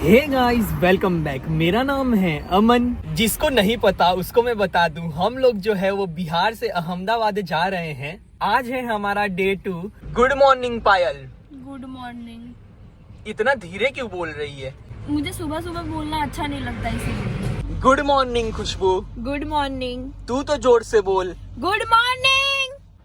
Hey guys, welcome back. मेरा नाम है अमन। जिसको नहीं पता उसको मैं बता दूं, हम लोग जो है वो बिहार से अहमदाबाद जा रहे हैं। आज है हमारा day 2। Good morning Payal. Good morning. इतना धीरे क्यों बोल रही है? मुझे सुबह सुबह बोलना अच्छा नहीं लगता इसीलिए। Good morning Khushboo. Good morning. तू तो जोर से बोल। Good morning.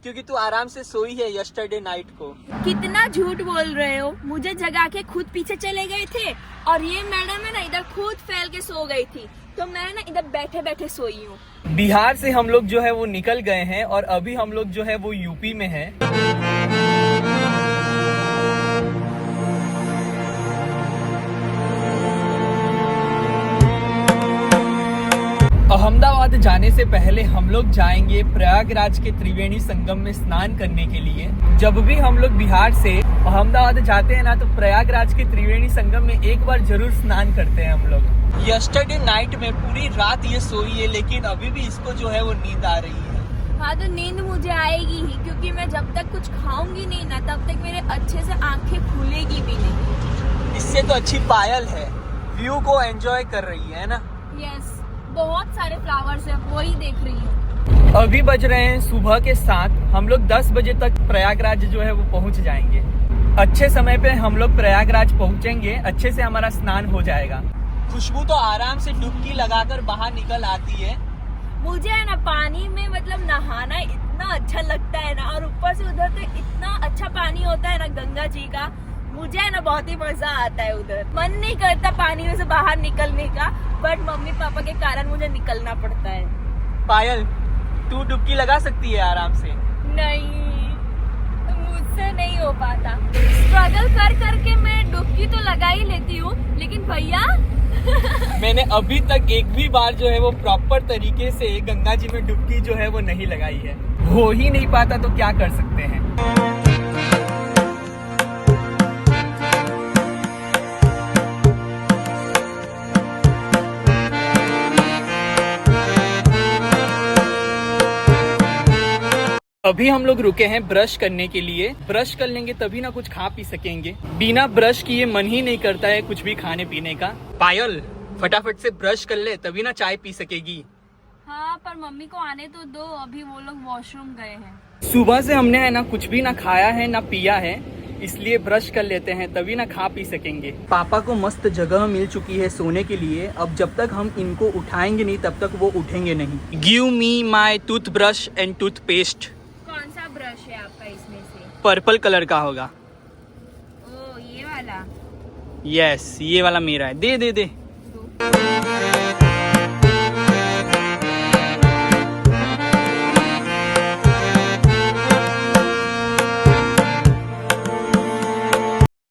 क्योंकि तू आराम से सोई है यस्टरडे नाइट को। कितना झूठ बोल रहे हो। मुझे जगा के खुद पीछे चले गए थे और ये मैडम है ना इधर खुद फैल के सो गई थी, तो मैं ना इधर बैठे बैठे सोई हूँ। बिहार से हम लोग जो है वो निकल गए हैं और अभी हम लोग जो है वो यूपी में है। अहमदाबाद जाने से पहले हम लोग जाएंगे प्रयागराज के त्रिवेणी संगम में स्नान करने के लिए। जब भी हम लोग बिहार से अहमदाबाद जाते हैं ना, तो प्रयागराज के त्रिवेणी संगम में एक बार जरूर स्नान करते हैं हम लोग। यस्टरडे नाइट में पूरी रात ये सोई है, लेकिन अभी भी इसको जो है वो नींद आ रही है। हाँ, तो नींद मुझे आएगी ही, क्योंकि मैं जब तक कुछ खाऊंगी नहीं ना तब तक मेरे अच्छे से आंखें खुलेगी भी नहीं। इससे तो अच्छी पायल है, व्यू को एंजॉय कर रही है ना। यस, बहुत सारे फ्लावर्स है, वही देख रही हूँ। अभी बज रहे हैं सुबह के 7। हम लोग 10 बजे तक प्रयागराज जो है वो पहुंच जाएंगे। अच्छे समय पे हम लोग प्रयागराज पहुंचेंगे, अच्छे से हमारा स्नान हो जाएगा। खुशबू तो आराम से डुबकी लगाकर बाहर निकल आती है। मुझे है ना पानी में मतलब नहाना इतना अच्छा लगता है ना, और ऊपर से उधर तो इतना अच्छा पानी होता है ना गंगा जी का। मुझे है ना बहुत ही मजा आता है उधर। मन नहीं करता पानी में से बाहर निकलने का, बट मम्मी पापा के कारण मुझे निकलना पड़ता है। पायल, तू डुबकी लगा सकती है आराम से? नहीं, मुझसे नहीं हो पाता। स्ट्रगल कर करके मैं डुबकी तो लगा ही लेती हूँ, लेकिन भैया मैंने अभी तक एक भी बार जो है वो प्रॉपर तरीके से गंगा जी में डुबकी जो है वो नहीं लगाई है। हो ही नहीं पाता तो क्या कर सकते हैं। अभी हम लोग रुके हैं ब्रश करने के लिए। ब्रश कर लेंगे तभी ना कुछ खा पी सकेंगे। बिना ब्रश किए मन ही नहीं करता है कुछ भी खाने पीने का। पायल, फटाफट से ब्रश कर ले तभी ना चाय पी सकेगी। हाँ, पर मम्मी को आने तो दो, अभी वो लोग वॉशरूम गए हैं। सुबह से हमने है ना कुछ भी ना खाया है ना पिया है, इसलिए ब्रश कर लेते हैं तभी ना खा पी सकेंगे। पापा को मस्त जगह मिल चुकी है सोने के लिए। अब जब तक हम इनको उठाएंगे नहीं तब तक वो उठेंगे नहीं। Give me my toothbrush and toothpaste. कौन सा ब्रश है आपका इसमें से? पर्पल कलर का होगा। ओ, ये वाला? यस, ये वाला मेरा है। दे दे दे।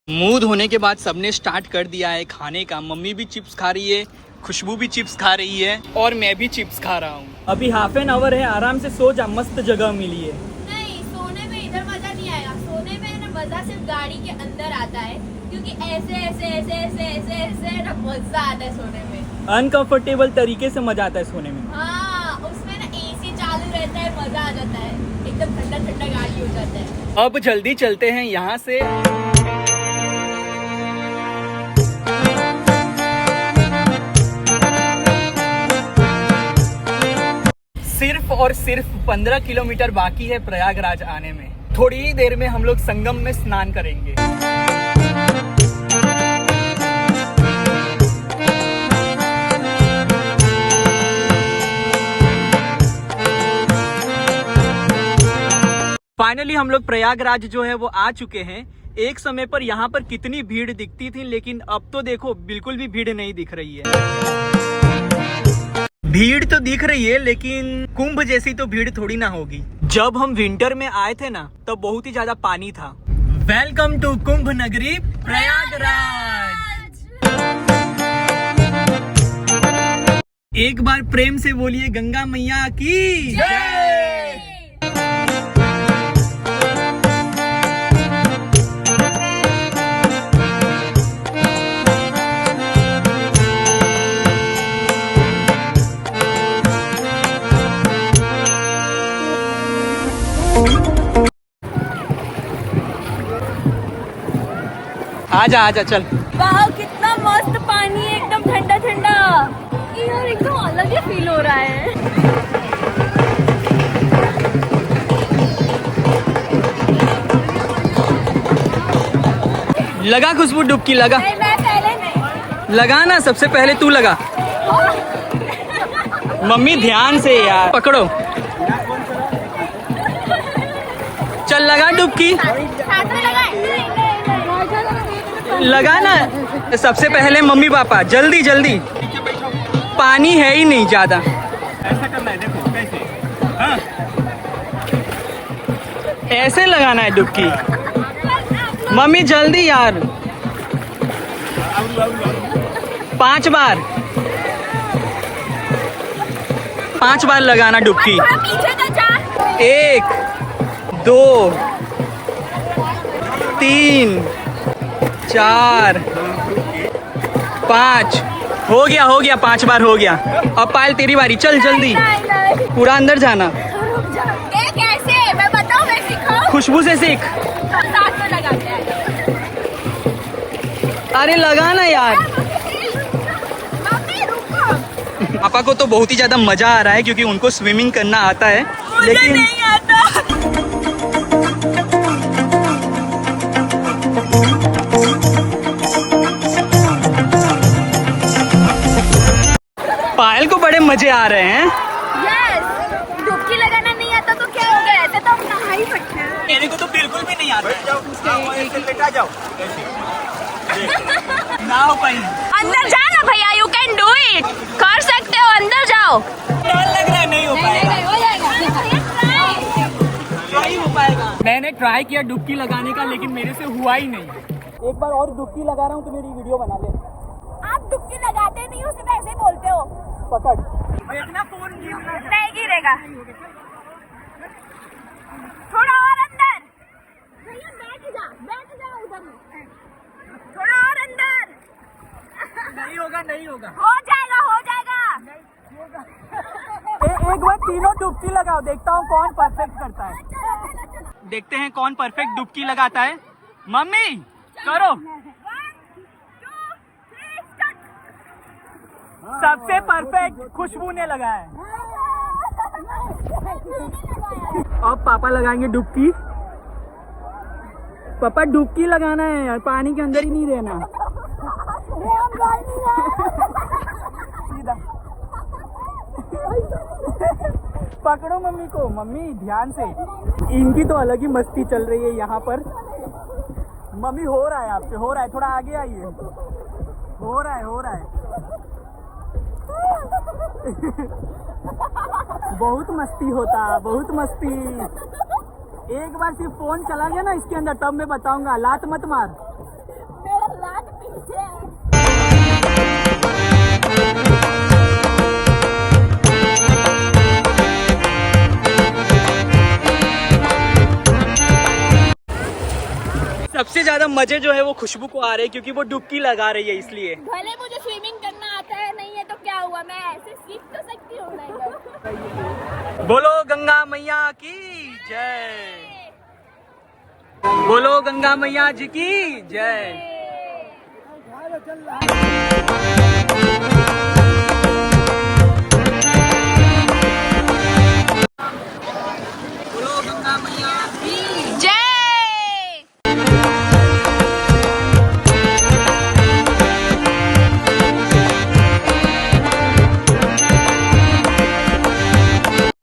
मुंह धोने के बाद सबने स्टार्ट कर दिया है खाने का। मम्मी भी चिप्स खा रही है, खुशबू भी चिप्स खा रही है और मैं भी चिप्स खा रहा हूँ। अभी हाफ एन आवर है, आराम से सो जा, मस्त जगह मिली है। नहीं, सोने में इधर मजा नहीं आएगा। सोने में ना मजा सिर्फ गाड़ी के अंदर आता है, क्योंकि ऐसे ऐसे ऐसे ऐसे ऐसे ऐसे ना मजा आता है सोने में। अनकंफर्टेबल तरीके से मजा आता है सोने में। हाँ, उसमें ना एसी चालू रहता है, मजा आ जाता है, एकदम ठंडा ठंडा गाड़ी हो जाता है। अब जल्दी चलते हैं यहाँ से। सिर्फ और सिर्फ 15 किलोमीटर बाकी है प्रयागराज आने में। थोड़ी ही देर में हम लोग संगम में स्नान करेंगे। फाइनली हम लोग प्रयागराज जो है वो आ चुके हैं। एक समय पर यहाँ पर कितनी भीड़ दिखती थी, लेकिन अब तो देखो बिल्कुल भी भीड़ नहीं दिख रही है। भीड़ तो दिख रही है, लेकिन कुंभ जैसी तो भीड़ थोड़ी ना होगी। जब हम विंटर में आए थे ना, तब बहुत ही ज्यादा पानी था। वेलकम टू कुंभ नगरी प्रयागराज। एक बार प्रेम से बोलिए गंगा मैया की जय। आजा आजा चल। वाह, कितना मस्त पानी लगा खुशबू डुबकी लगा। नहीं मैं पहले नहीं। लगा ना, सबसे पहले तू लगा। मम्मी ध्यान से यार, पकड़ो। चल लगा डुबकी। हाथ में लगाए। लगा ना, सबसे पहले मम्मी पापा, जल्दी जल्दी। पानी है ही नहीं ज्यादा। ऐसा करना है, देखो कैसे। हाँ ऐसे लगाना है डुबकी। मम्मी जल्दी यार। 5 बार, 5 बार लगाना डुबकी। थोड़ा पीछे तो जा। 1 2 3 4 5 हो गया 5 बार हो गया। अब पायल तेरी बारी, चल जल्दी। नहीं। पूरा अंदर जाना। ये कैसे? मैं बताऊं, मैं सिखाऊं? खुशबू से सीख। साथ में लगाते हैं। अरे लगा ना यार। मम्मी रुको। पापा को तो बहुत ही ज्यादा मजा आ रहा है क्योंकि उनको स्विमिंग करना आता है, मुझे लेकिन नहीं आता। पायल को बड़े मजे आ रहे हैं। यस, डुबकी लगाना नहीं आता तो क्या हो गया? ऐसे तो हम नहा ही सकते हैं। मेरे को तो बिल्कुल भी नहीं आता। ऐसे लेटा जाओ ऐसे। ना हो पाई। अंदर जा ना भैया, यू कैन डू इट। कर सकते हो, अंदर जाओ। डर लग रहा है, नहीं हो पाएगा। हो जाएगा। नहीं हो पाएगा। मैंने ट्राई किया डुबकी लगाने का, लेकिन मेरे से हुआ ही नहीं। एक बार और डुबकी लगा रहा हूँ तो मेरी वीडियो बना ले। आप डुबकी लगाते नहीं हो, सिर्फ ऐसे ही बोलते हो। पकड़। देखना फोन नहीं गिरेगा। थोड़ा और अंदर। भैया बैठ जा उधर। थोड़ा और अंदर। नहीं होगा। हो जाएगा। एक बार तीनों डुबकी लगाओ, देखता हूँ कौन परफेक्ट करता है। देखते हैं कौन परफेक्ट डुबकी लगाता है। मम्मी करो। 1 2 3 स्टार्ट। सबसे परफेक्ट खुशबू ने लगाया है। अब पापा लगाएंगे डुबकी। पापा डुबकी लगाना है यार, पानी के अंदर ही नहीं रहना। सीधा पकड़ो मम्मी को। मम्मी ध्यान से। इनकी तो अलग ही मस्ती चल रही है यहाँ पर। मम्मी हो रहा है आपसे, हो रहा है, थोड़ा आगे आइए। हो रहा है। बहुत मस्ती होता, बहुत मस्ती। एक बार सिर्फ फोन चला गया ना इसके अंदर, तब मैं बताऊंगा। लात मत मार। मेरा लात पीछे है। सबसे ज्यादा मजे जो है वो खुशबू को आ रहे हैं क्योंकि वो डुबकी लगा रही है, इसलिए। भले मुझे स्विमिंग करना आता है, नहीं है तो क्या हुआ, मैं ऐसे सीख तो सकती हूँ ना। बोलो गंगा मैया की जय। बोलो गंगा मैया जी की जय। बोलो गंगा मैया की जय।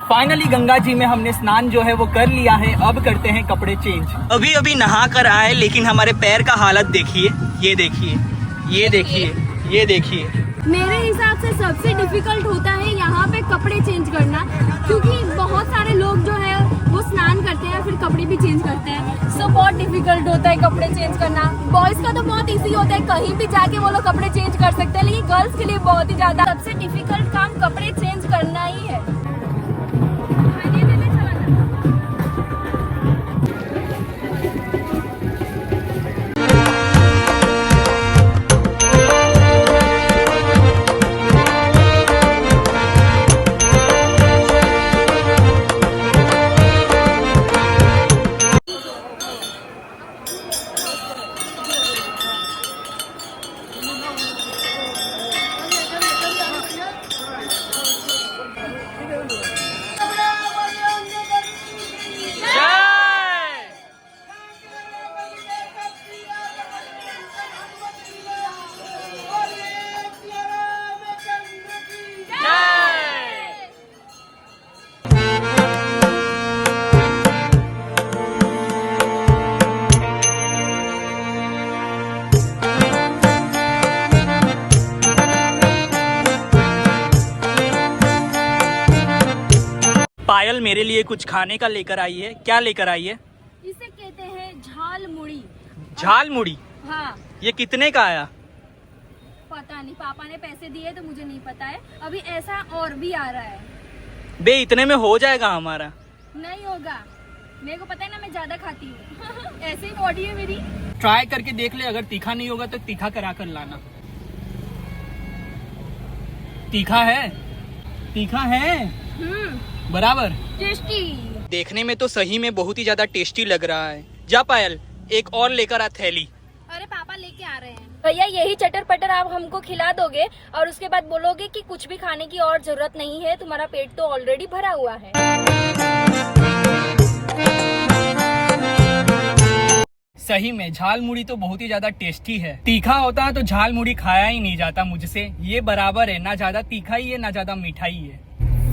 फाइनली गंगा जी में हमने स्नान जो है वो कर लिया है। अब करते हैं कपड़े चेंज। अभी अभी नहा कर आए, लेकिन हमारे पैर का हालत देखिए। ये देखिए। मेरे हिसाब से सबसे डिफिकल्ट होता है यहाँ पे कपड़े चेंज करना, क्योंकि बहुत सारे लोग जो है वो स्नान करते हैं फिर कपड़े भी चेंज करते हैं। सो बहुत डिफिकल्ट होता है कपड़े चेंज करना। बॉयज का तो बहुत इजी होता है, कहीं भी जाके वो लोग कपड़े चेंज कर सकते हैं, लेकिन गर्ल्स के लिए बहुत ही ज्यादा सबसे डिफिकल्ट काम कपड़े चेंज करना ही है। पायल मेरे लिए कुछ खाने का लेकर आई है। क्या लेकर आई है? इसे कहते हैं झाल मुड़ी। झाल मुड़ी। हाँ, ये कितने का आया? पता नहीं, पापा ने पैसे दिए तो मुझे नहीं पता है। अभी ऐसा और भी आ रहा है। बे इतने में हो जाएगा हमारा? नहीं होगा, मेरे को पता है ना, मैं ज्यादा खाती हूँ। ऐसे ही बॉडी है मेरी। ट्राई करके देख ले, अगर तीखा नहीं होगा तो तीखा करा कर लाना। तीखा है? तीखा है बराबर। टेस्टी। देखने में तो सही में बहुत ही ज्यादा टेस्टी लग रहा है। जा पायल, एक और लेकर आ थैली। अरे पापा लेके आ रहे हैं। भैया यही चटर पटर आप हमको खिला दोगे और उसके बाद बोलोगे कि कुछ भी खाने की और जरूरत नहीं है, तुम्हारा पेट तो ऑलरेडी भरा हुआ है। सही में झाल मुड़ी तो बहुत ही ज्यादा टेस्टी है। तीखा होता है तो झाल मुड़ी खाया ही नहीं जाता मुझसे। ये बराबर है, ना ज्यादा तीखा ही है ना ज्यादा मीठा ही है।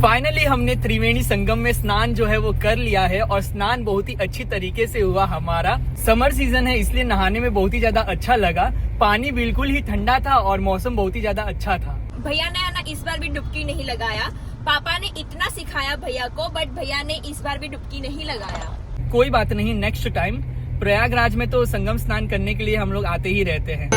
फाइनली हमने त्रिवेणी संगम में स्नान जो है वो कर लिया है और स्नान बहुत ही अच्छी तरीके से हुआ हमारा। समर सीजन है इसलिए नहाने में बहुत ही ज्यादा अच्छा लगा। पानी बिल्कुल ही ठंडा था और मौसम बहुत ही ज्यादा अच्छा था। भैया ने ना इस बार भी डुबकी नहीं लगाया। पापा ने इतना सिखाया भैया को, बट भैया ने इस बार भी डुबकी नहीं लगाया। कोई बात नहीं, नेक्स्ट टाइम। प्रयागराज में तो संगम स्नान करने के लिए हम लोग आते ही रहते हैं।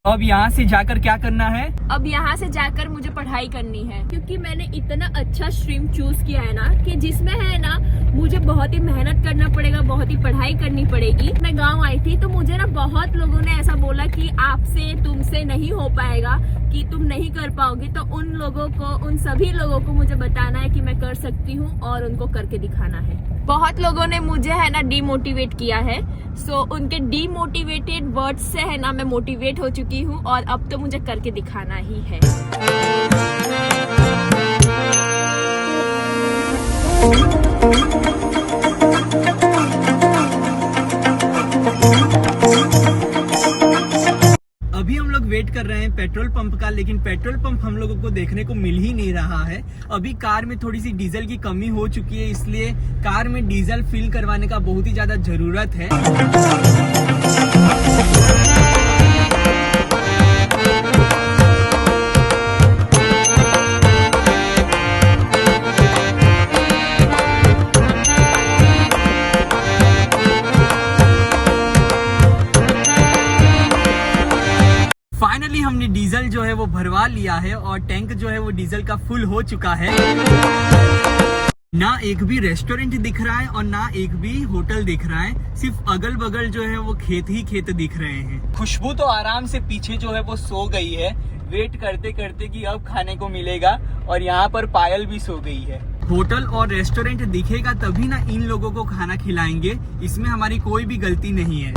अब यहाँ से जाकर क्या करना है? अब यहाँ से जाकर मुझे पढ़ाई करनी है, क्योंकि मैंने इतना अच्छा स्ट्रीम चूज किया है ना कि जिसमें है ना मुझे बहुत ही मेहनत करना पड़ेगा, बहुत ही पढ़ाई करनी पड़ेगी। मैं गांव आई थी तो मुझे ना बहुत लोगों ने ऐसा बोला कि आपसे तुमसे नहीं हो पाएगा, कि तुम नहीं कर पाओगे। तो उन लोगों को, उन सभी लोगों को मुझे बताना है कि मैं कर सकती हूँ और उनको करके दिखाना है। बहुत लोगों ने मुझे है ना डीमोटिवेट किया है, सो उनके डीमोटिवेटेड वर्ड्स से है ना मैं मोटिवेट हो चुकी हूँ और अब तो मुझे करके दिखाना ही है। अभी हम लोग वेट कर रहे हैं पेट्रोल पंप का, लेकिन पेट्रोल पंप हम लोगों को देखने को मिल ही नहीं रहा है। अभी कार में थोड़ी सी डीजल की कमी हो चुकी है, इसलिए कार में डीजल फिल करवाने का बहुत ही ज्यादा जरूरत है। फाइनली हमने डीजल जो है वो भरवा लिया है और टैंक जो है वो डीजल का फुल हो चुका है। ना एक भी रेस्टोरेंट दिख रहा है और ना एक भी होटल दिख रहा है, सिर्फ अगल बगल जो है वो खेत ही खेत दिख रहे हैं। खुशबू तो आराम से पीछे जो है वो सो गई है, वेट करते करते कि अब खाने को मिलेगा, और यहाँ पर पायल भी सो गई है। होटल और रेस्टोरेंट दिखेगा तभी ना इन लोगों को खाना खिलाएंगे, इसमें हमारी कोई भी गलती नहीं है।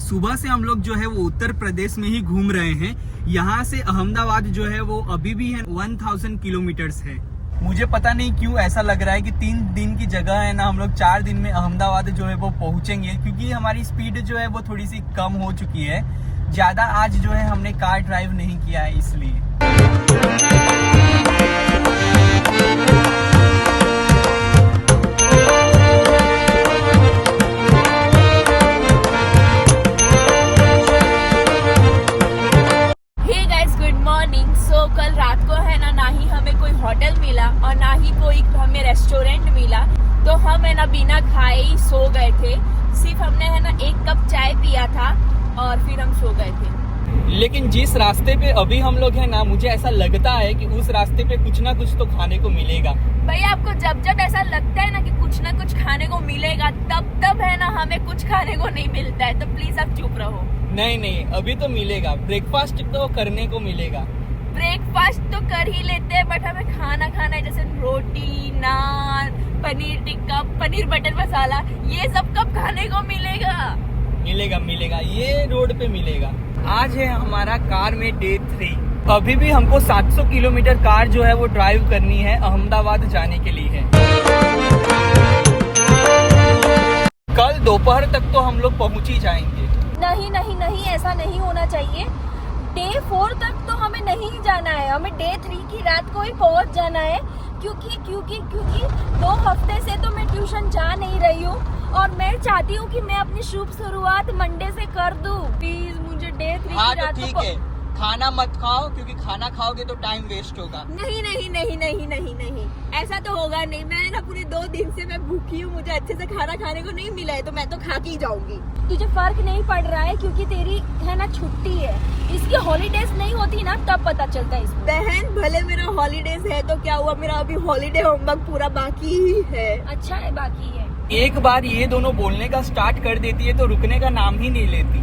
सुबह से हम लोग जो है वो उत्तर प्रदेश में ही घूम रहे हैं। यहाँ से अहमदाबाद जो है वो अभी भी है 1000 किलोमीटर्स है। मुझे पता नहीं क्यों ऐसा लग रहा है कि 3 दिन की जगह है ना हम लोग 4 दिन में अहमदाबाद जो है वो पहुंचेंगे, क्योंकि हमारी स्पीड जो है वो थोड़ी सी कम हो चुकी है। ज्यादा आज जो है हमने कार ड्राइव नहीं किया है इसलिए। कल रात को है ना ही हमें कोई होटल मिला और ना ही कोई हमें रेस्टोरेंट मिला, तो हम है ना बिना खाए ही सो गए थे। सिर्फ हमने है ना 1 कप चाय पिया था और फिर हम सो गए थे। लेकिन जिस रास्ते पे अभी हम लोग हैं ना, मुझे ऐसा लगता है कि उस रास्ते पे कुछ ना कुछ तो खाने को मिलेगा। भैया आपको जब ऐसा लगता है ना कि कुछ ना कुछ खाने को मिलेगा, तब है ना हमें कुछ खाने को नहीं मिलता है, तो प्लीज आप चुप रहो। नहीं, अभी तो मिलेगा। ब्रेकफास्ट तो करने को मिलेगा। ब्रेकफास्ट तो कर ही लेते हैं, बट हमें खाना है, जैसे रोटी, नान, पनीर टिक्का, पनीर बटर मसाला, ये सब कब खाने को मिलेगा? मिलेगा, ये रोड पे मिलेगा। आज है हमारा कार में डे 3। अभी भी हमको 700 किलोमीटर कार जो है वो ड्राइव करनी है, अहमदाबाद जाने के लिए है। कल दोपहर तक तो हम लोग पहुंच ही जाएंगे। नहीं नहीं नहीं, ऐसा नहीं होना चाहिए। डे 4 तक तो हमें नहीं जाना है, हमें डे 3 की रात को ही पहुंच जाना है, क्योंकि 2 हफ्ते से तो मैं ट्यूशन जा नहीं रही हूँ और मैं चाहती हूँ कि मैं अपनी शुभ शुरुआत मंडे से कर दूँ। प्लीज मुझे डे 3 हाँ की तो रात ठीक को है, खाना मत खाओ क्योंकि खाना खाओगे तो टाइम वेस्ट होगा। नहीं नहीं नहीं नहीं नहीं नहीं, ऐसा तो होगा नहीं। मैं ना पूरे 2 दिन से मैं भूखी हूँ, मुझे अच्छे से खाना खाने को नहीं मिला है, तो मैं तो खा के ही जाऊंगी। तुझे फर्क नहीं पड़ रहा है क्योंकि तेरी है ना छुट्टी है, इसकी हॉलीडेज नहीं होती ना तब पता चलता है इसमें। बहन भले मेरा हॉलीडेज है तो क्या हुआ, मेरा अभी हॉलीडे होमवर्क पूरा बाकी ही है। अच्छा है, बाकी है। एक बार ये दोनों बोलने का स्टार्ट कर देती है तो रुकने का नाम ही नहीं लेती।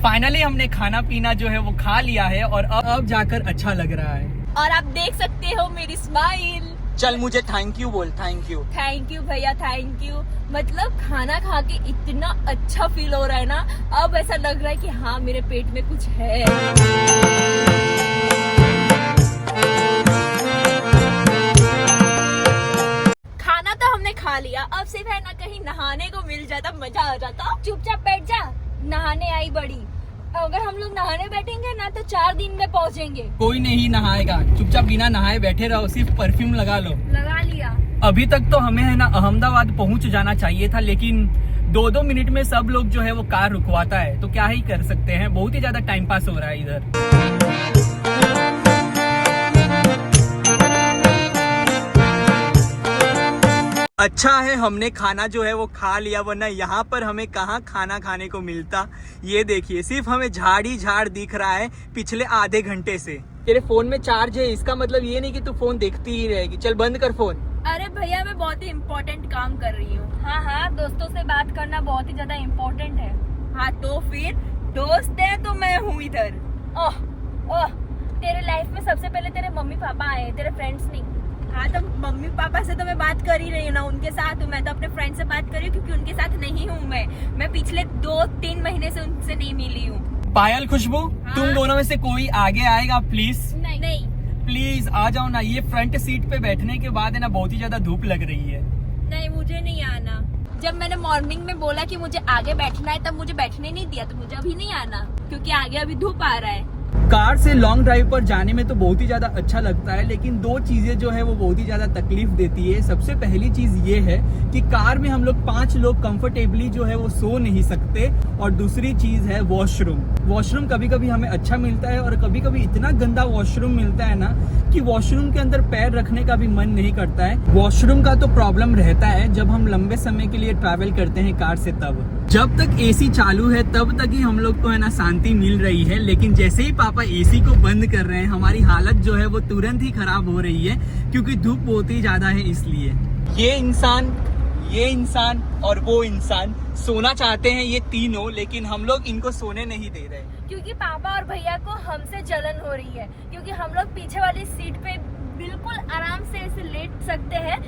फाइनली हमने खाना पीना जो है वो खा लिया है और अब जाकर अच्छा लग रहा है। और आप देख सकते हो मेरी स्माइल। चल मुझे थैंक यू बोल। Thank you. थैंक यू भैया, थैंक यू। मतलब खाना खा के इतना अच्छा फील हो रहा है ना, अब ऐसा लग रहा है कि हाँ मेरे पेट में कुछ है। खाना तो हमने खा लिया, अब सिर्फ है ना कहीं नहाने को मिल जाता, मजा आ जाता। चुपचाप बैठ जा, नहाने आई बड़ी। अगर हम लोग नहाने बैठेंगे ना तो 4 दिन में पहुँचेंगे। कोई नहीं नहाएगा, चुपचाप बिना नहाए बैठे रहो, सिर्फ परफ्यूम लगा लो। लगा लिया। अभी तक तो हमें है ना अहमदाबाद पहुंच जाना चाहिए था, लेकिन 2-2 मिनट में सब लोग जो है वो कार रुकवाता है, तो क्या ही कर सकते हैं। बहुत ही ज्यादा टाइम पास हो रहा है इधर। अच्छा है हमने खाना जो है वो खा लिया, वरना यहाँ पर हमें कहाँ खाना खाने को मिलता। ये देखिए सिर्फ हमें झाड़ ही झाड़ दिख रहा है पिछले आधे घंटे से। तेरे फोन में चार्ज है, इसका मतलब ये नहीं कि तू फोन देखती ही रहेगी। चल बंद कर फोन। अरे भैया मैं बहुत ही इम्पोर्टेंट काम कर रही हूँ। हाँ हाँ, दोस्तों से बात करना बहुत ही ज्यादा इम्पोर्टेंट है। हाँ तो फिर दोस्त है तो मैं हूँ इधर। ओह ओह, तेरे लाइफ में सबसे पहले तेरे मम्मी पापा आए, तेरे फ्रेंड्स नहीं। हाँ तो मम्मी पापा से तो मैं बात कर ही रही हूँ ना, उनके साथ हूँ। मैं तो अपने फ्रेंड से बात कर रही हूँ क्योंकि उनके साथ नहीं हूँ मैं पिछले 2-3 महीने से उनसे नहीं मिली हूँ। पायल, खुशबू, हाँ? तुम दोनों में से कोई आगे आएगा प्लीज? नहीं प्लीज आ जाओ ना। ये फ्रंट सीट पे बैठने के बाद है ना बहुत ही ज्यादा धूप लग रही है। नहीं, मुझे नहीं आना। जब मैंने मॉर्निंग में बोला कि मुझे आगे बैठना है तब मुझे बैठने नहीं दिया, तो मुझे अभी नहीं आना क्योंकि आगे अभी धूप आ रहा है। कार से लॉन्ग ड्राइव पर जाने में तो बहुत ही ज्यादा अच्छा लगता है, लेकिन 2 चीजें जो है वो बहुत ही ज्यादा तकलीफ देती है। सबसे पहली चीज ये है कि कार में हम लोग 5 लोग कंफर्टेबली जो है वो सो नहीं सकते, और दूसरी चीज है वॉशरूम कभी कभी हमें अच्छा मिलता है और कभी कभी इतना गंदा वॉशरूम मिलता है ना कि वॉशरूम के अंदर पैर रखने का भी मन नहीं करता है। वॉशरूम का तो प्रॉब्लम रहता है जब हम लंबे समय के लिए ट्रैवल करते हैं कार से। तब जब तक एसी चालू है तब तक ही हम लोग को है ना शांति मिल रही है, लेकिन जैसे ही पापा एसी को बंद कर रहे हैं हमारी हालत जो है वो तुरंत ही खराब हो रही है, क्योंकि धूप बहुत ही ज्यादा है। इसलिए ये इंसान और वो इंसान सोना चाहते हैं ये तीनों, लेकिन हम लोग इनको सोने नहीं दे रहे क्योंकि पापा और भैया को हमसे जलन हो रही है, क्योंकि हम लोग पीछे वाली सीट पे बिल्कुल आराम से ऐसे लेट सकते हैं,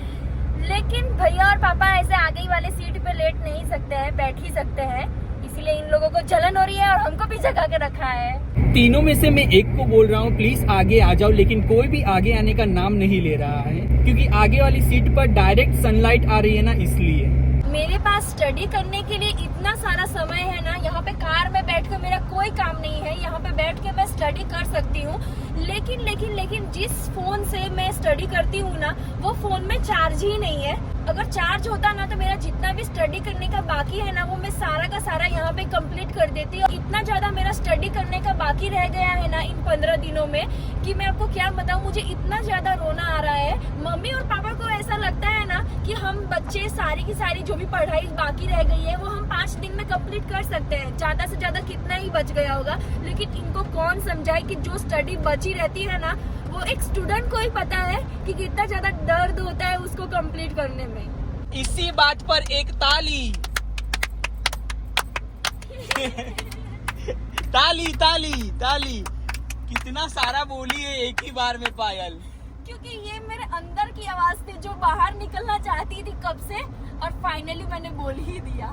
लेकिन भैया और पापा ऐसे आगे वाले सीट पे लेट नहीं सकते हैं, बैठ ही सकते हैं। इसीलिए इन लोगों को जलन हो रही है और हमको भी जगा के रखा है। तीनों में से मैं एक को बोल रहा हूँ प्लीज आगे आ जाओ, लेकिन कोई भी आगे आने का नाम नहीं ले रहा है, क्योंकि आगे वाली सीट पर डायरेक्ट सनलाइट आ रही है ना, इसलिए। मेरे पास स्टडी करने के लिए इतना सारा समय है ना, यहाँ पे कार में बैठ कर मेरा कोई काम नहीं है, यहाँ पे बैठ के मैं स्टडी कर सकती हूँ, लेकिन जिस फोन से मैं स्टडी करती हूँ ना वो फोन में चार्ज ही नहीं है। अगर चार्ज होता ना तो मेरा जितना भी स्टडी करने का बाकी है ना वो मैं सारा का सारा यहाँ पे कंप्लीट कर देती। और इतना ज्यादा मेरा स्टडी करने का बाकी रह गया है ना इन 15 दिनों में कि मैं आपको क्या बताऊँ, मुझे इतना ज्यादा रोना आ रहा है। मम्मी और पापा को ऐसा लगता है ना कि हम बच्चे सारी की सारी जो भी पढ़ाई बाकी रह गई है वो हम 5 दिन में कंप्लीट कर सकते हैं। ज्यादा से ज्यादा कितना ही बच गया होगा, लेकिन इनको कौन समझाए कि जो स्टडी बची रहती है ना, वो एक स्टूडेंट को ही पता है कि कितना ज्यादा दर्द होता है उसको कंप्लीट करने में। इसी बात पर एक ताली ताली ताली ताली। कितना सारा बोली है एक ही बार में पायल। क्योंकि ये मेरे अंदर की आवाज थी जो बाहर निकलना चाहती थी कब से, और फाइनली मैंने बोल ही दिया।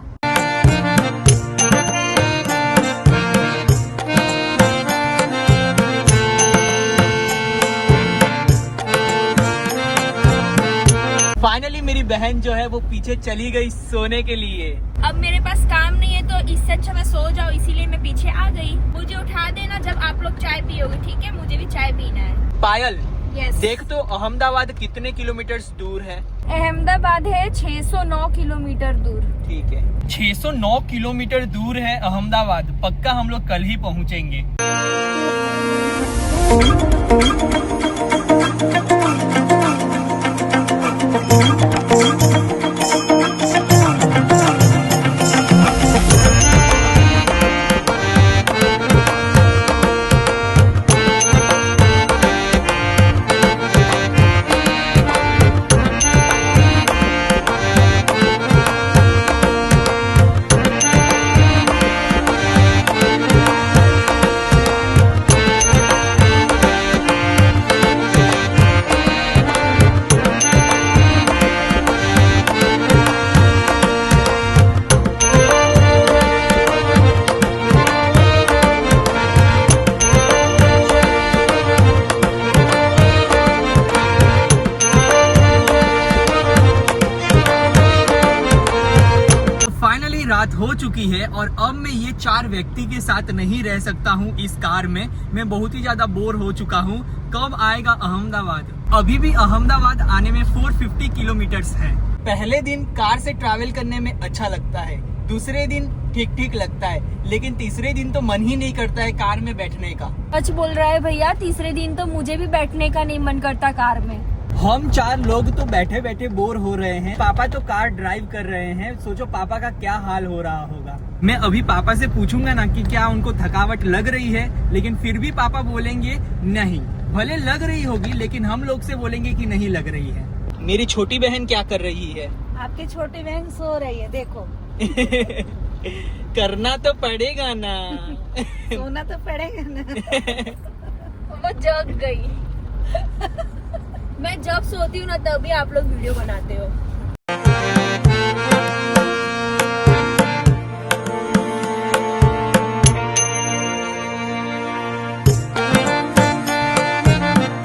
फाइनली मेरी बहन जो है वो पीछे चली गई सोने के लिए। अब मेरे पास काम नहीं है तो इससे अच्छा मैं सो जाऊँ, इसीलिए मैं पीछे आ गई। मुझे उठा देना जब आप लोग चाय पियोगे, ठीक है? मुझे भी चाय पीना है। पायल, यस। देख तो अहमदाबाद कितने किलोमीटर दूर है? अहमदाबाद है 609 किलोमीटर दूर। ठीक है, 609 किलोमीटर दूर है अहमदाबाद। पक्का हम लोग कल ही पहुंचेंगे। रात हो चुकी है और अब मैं ये 4 व्यक्ति के साथ नहीं रह सकता हूँ इस कार में। मैं बहुत ही ज्यादा बोर हो चुका हूँ। कब आएगा अहमदाबाद? अभी भी अहमदाबाद आने में 450 किलोमीटर्स है। पहले दिन कार से ट्रैवल करने में अच्छा लगता है, दूसरे दिन ठीक ठीक लगता है, लेकिन तीसरे दिन तो मन ही नहीं करता है कार में बैठने का। सच बोल रहा है भैया, तीसरे दिन तो मुझे भी बैठने का नहीं मन करता कार में। हम 4 लोग तो बैठे बैठे बोर हो रहे हैं। पापा तो कार ड्राइव कर रहे हैं। सोचो पापा का क्या हाल हो रहा होगा। मैं अभी पापा से पूछूंगा ना कि क्या उनको थकावट लग रही है, लेकिन फिर भी पापा बोलेंगे नहीं, भले लग रही होगी लेकिन हम लोग से बोलेंगे कि नहीं लग रही है। मेरी छोटी बहन क्या कर रही है? आपकी छोटी बहन सो रही है, देखो। करना तो पड़ेगा ना। सोना तो पड़ेगा ना। वो जग गई। मैं जब सोती हूँ ना तभी आप लोग वीडियो बनाते हो।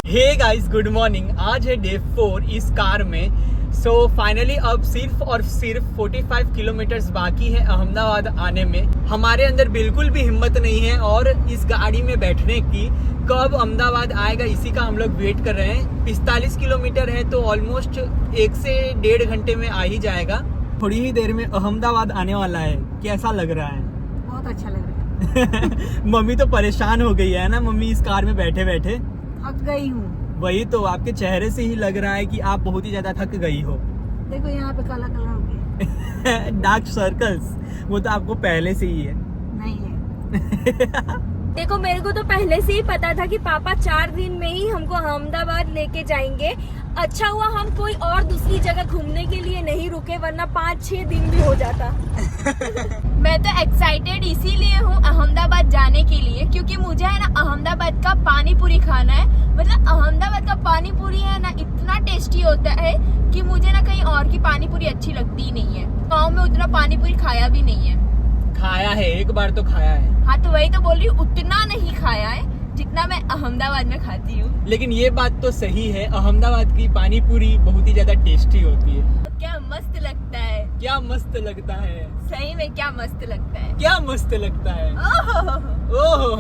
Hey guys, good morning. आज है डे 4 इस कार में। सो फाइनली अब सिर्फ और सिर्फ 45 किलोमीटर्स बाकी है अहमदाबाद आने में। हमारे अंदर बिल्कुल भी हिम्मत नहीं है और इस गाड़ी में बैठने की। कब अहमदाबाद आएगा इसी का हम लोग वेट कर रहे हैं। 45 किलोमीटर है तो ऑलमोस्ट 1 से 1.5 घंटे में आ ही जाएगा। थोड़ी ही देर में अहमदाबाद आने वाला है। कैसा लग रहा है? बहुत अच्छा लग रहा है। मम्मी तो परेशान हो गई है ना, मम्मी इस कार में बैठे बैठे थक गई हूँ। वही तो, आपके चेहरे से ही लग रहा है कि आप बहुत ही ज्यादा थक गई हो। देखो यहाँ पे काला काला हो गया। डार्क सर्कल्स, वो तो आपको पहले से ही है। नहीं है। देखो मेरे को तो पहले से ही पता था कि पापा 4 दिन में ही हमको अहमदाबाद लेके जाएंगे। अच्छा हुआ हम कोई और दूसरी जगह घूमने के लिए नहीं रुके, वरना 5-6 दिन भी हो जाता। मैं तो एक्साइटेड इसीलिए हूँ अहमदाबाद जाने के लिए, क्योंकि मुझे है ना अहमदाबाद का पानी पूरी खाना है। मतलब अहमदाबाद का पानी पूरी है ना इतना टेस्टी होता है कि मुझे ना कहीं और की पानी पूरी अच्छी लगती ही नहीं है। गाँव में उतना पानी पूरी खाया भी नहीं है। खाया है, एक बार तो खाया है। हाँ तो वही तो बोल रही हूँ, उतना नहीं खाया है जितना मैं अहमदाबाद में खाती हूँ। लेकिन ये बात तो सही है, अहमदाबाद की पानी पूरी बहुत ही ज्यादा टेस्टी होती है। क्या मस्त लगता है। क्या मस्त लगता है। सही में क्या मस्त लगता है। क्या मस्त लगता है। ओहो। ओह